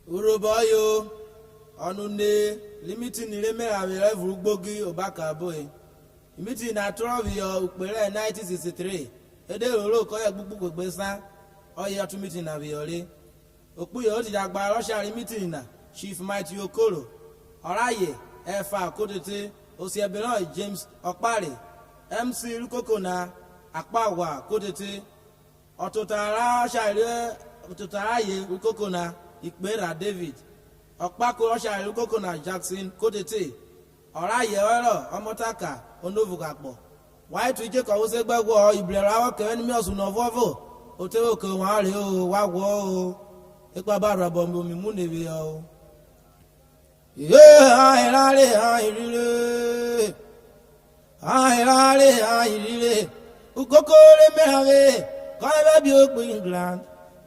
URHOBO onunde limiting EMERAVWE gbogi obaka boy. Imiti na Trovio ukpere 1963. Ede roro ko ya gbugbu gbegbesan. Oye tu meeting na viole. Okuyo ti dagba Russia meeting na Chief Mighty Okoro. Oraye Efa Kodete Osiebelon James Okpare. MC Lukokona Akpawa Kodete. Ototara Shire Ototaraye Lukokona Ikpera David. Okpako Russia Lukokona Jackson Kodete. Oraye Oro Omotaka Onovugakpo. Why to je ko se gbagbo iblera wa ke ni mi osun no vovo. Otewo ko wa re o wa wo o. Ipa bara bombo mi mu nebe o. Airale. Ukokore merawe. Ko be bi o pe England.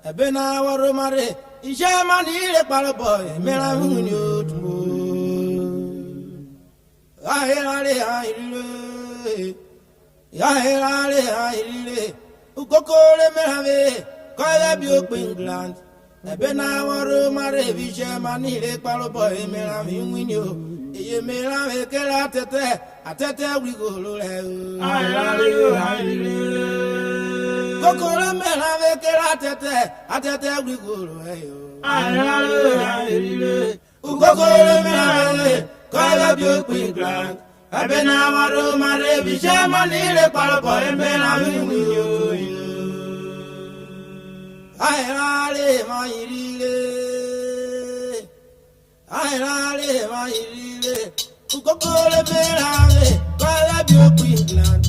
Ebe na woro mare. Ise ma ni le palobo merawe ni o tumo. Airale. Ukokore merawe. Ko be bi o pe England. Ebe na woro mare bi se ma ni le palobo merawe ni o. Eye merawe ke la atete wi go lo le o. Airale. Kokoro merawe ke la atete wi go lo le o. Airale. Ukokoro merawe ko be bi o pe England. Ebe na woro mare bi se ma ni le palobo merawe ni o. Airale mairile. Ukokore merawe kala bi o pe England.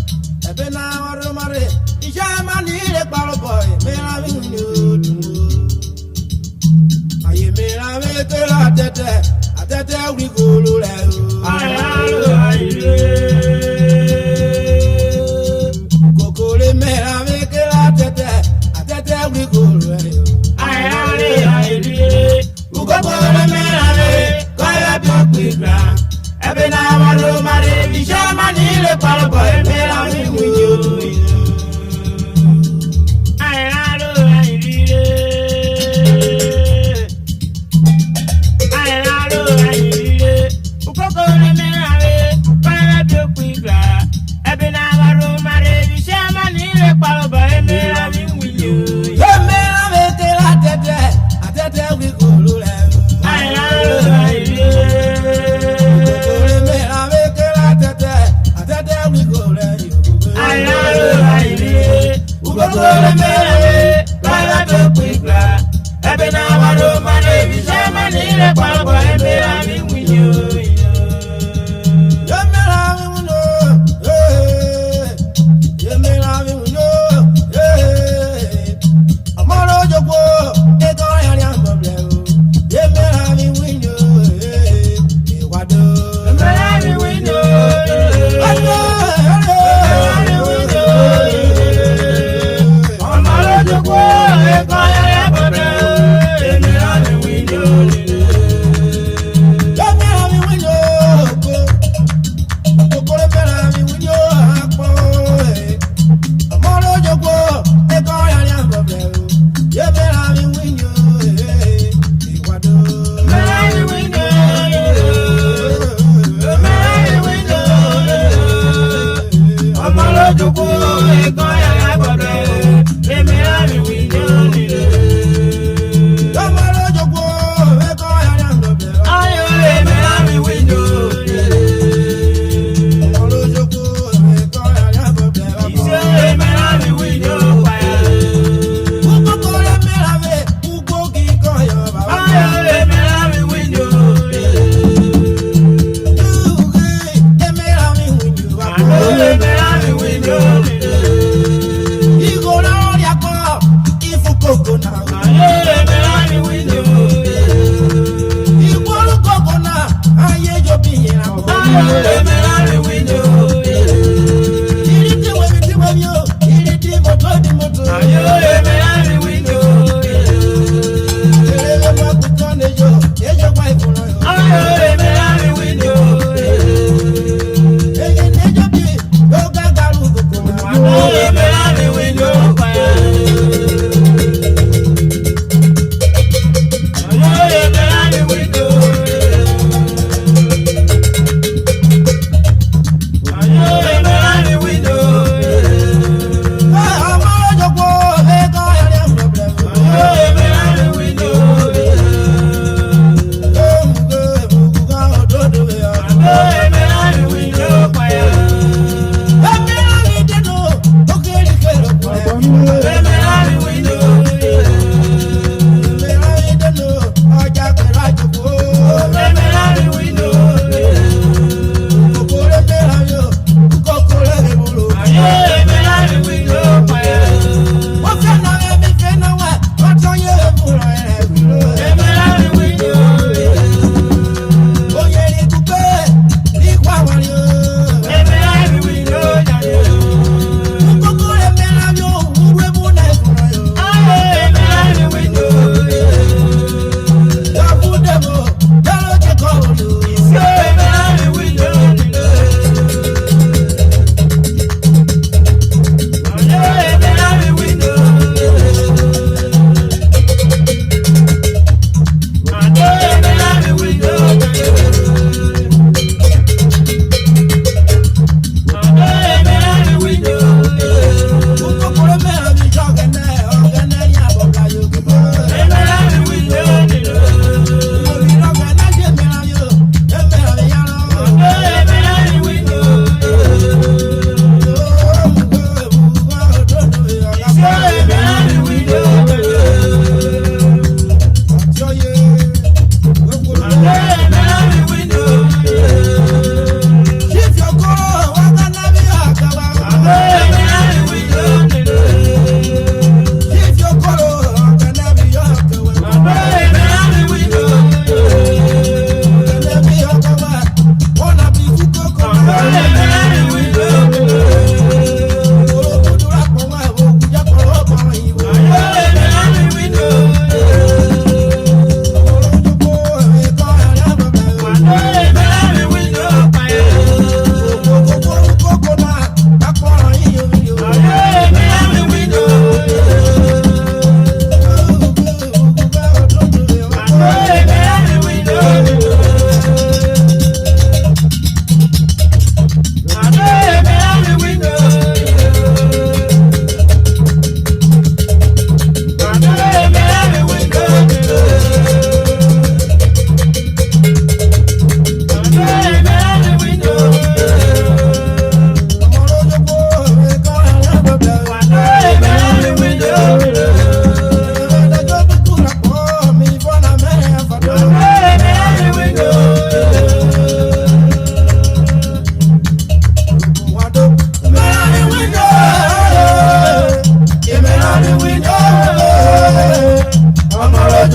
Ebe na woro mare ijama ni le palobo merawe ni o. Aye merawe ke la atete wi golo le o. Airale. Ukokore merawe ke la atete wi golo le o. Airale. Ukokore merawe kala bi o pe England. Ebe na woro mare ijama ni le palobo merawe ni o. Airale. Ukokore merawe kala bi o pe England. Ebe na woro mare ijama ni le palobo merawe ni o. Merawe ke la atete wi golo le o. Airale. Ukokore merawe ke la atete wi golo le o.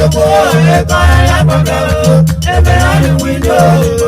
Ojoko eka ya baba ebe na the window.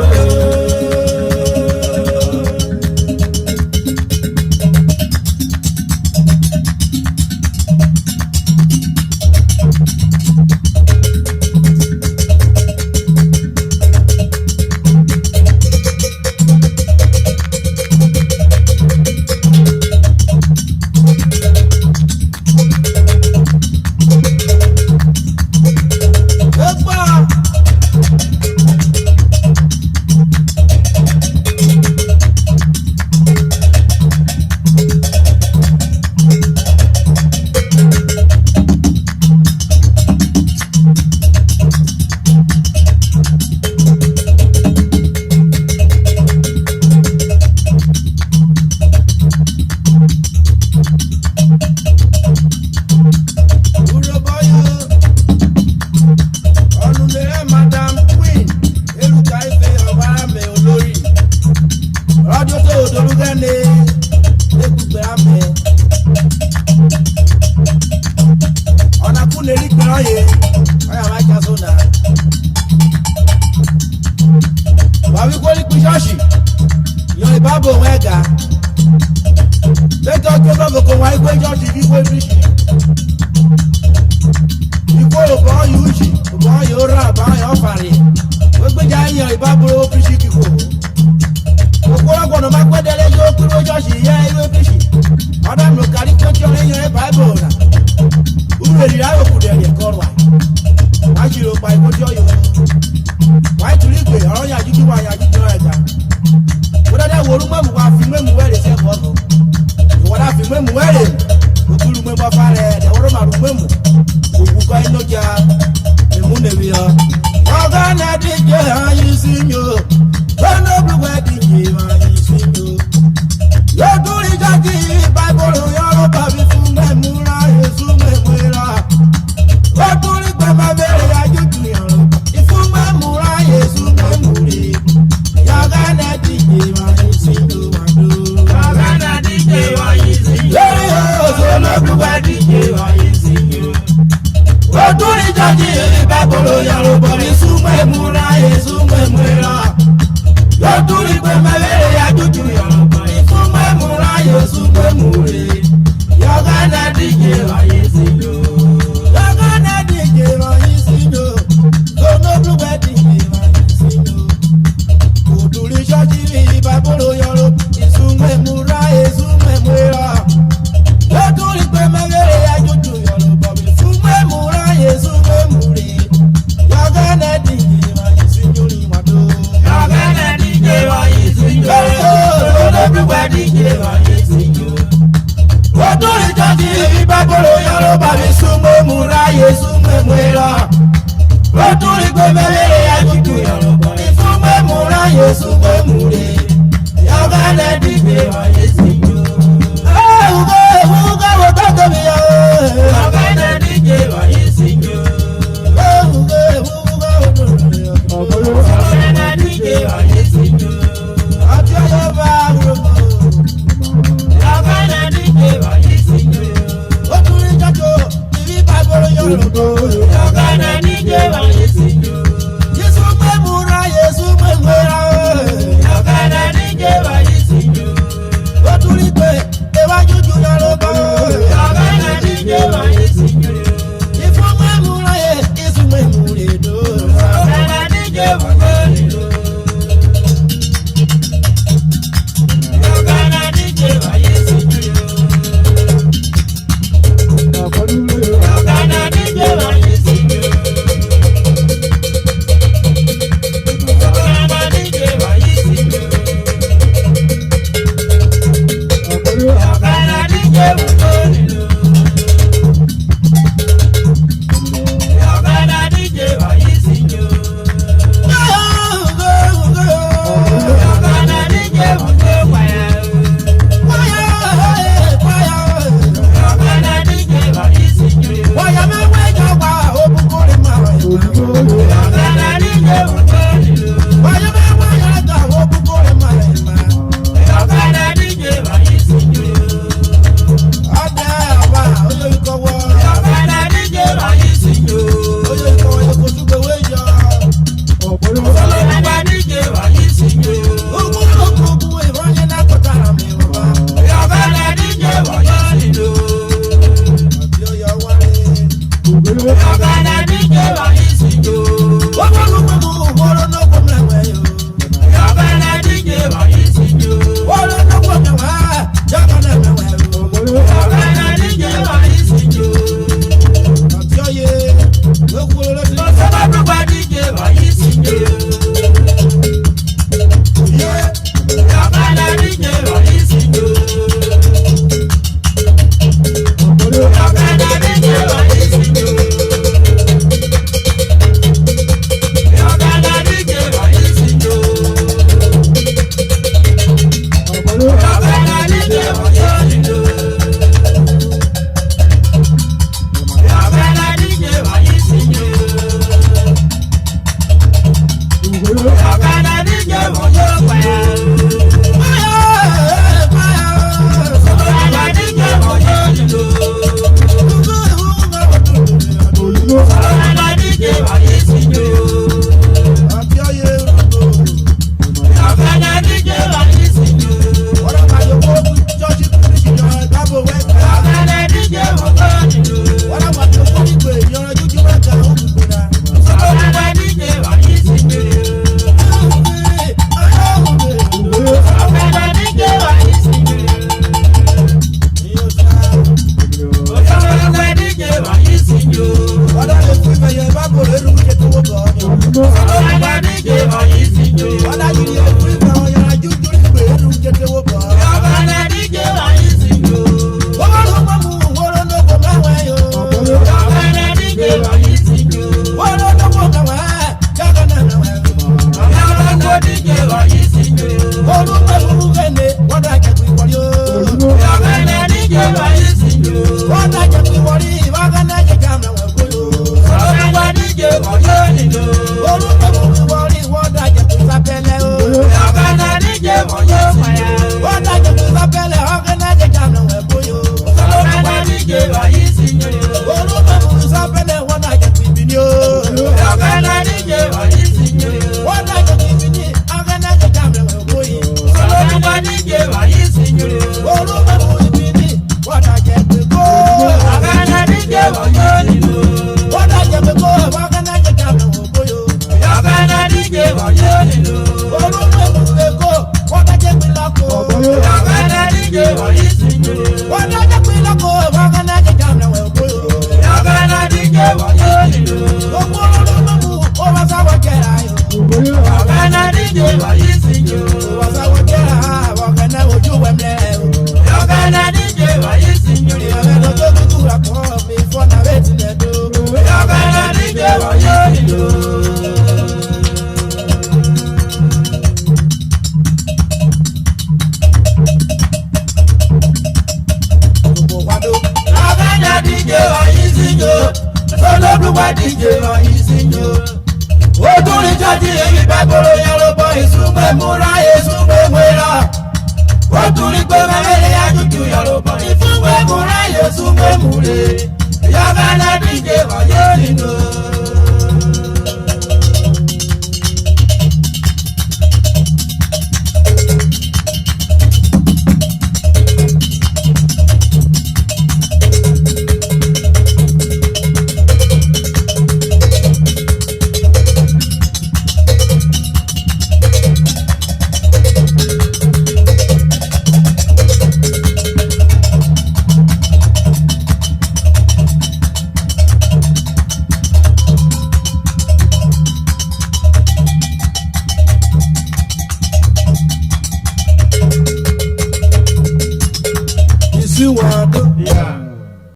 Yabana DJ wa yo nino.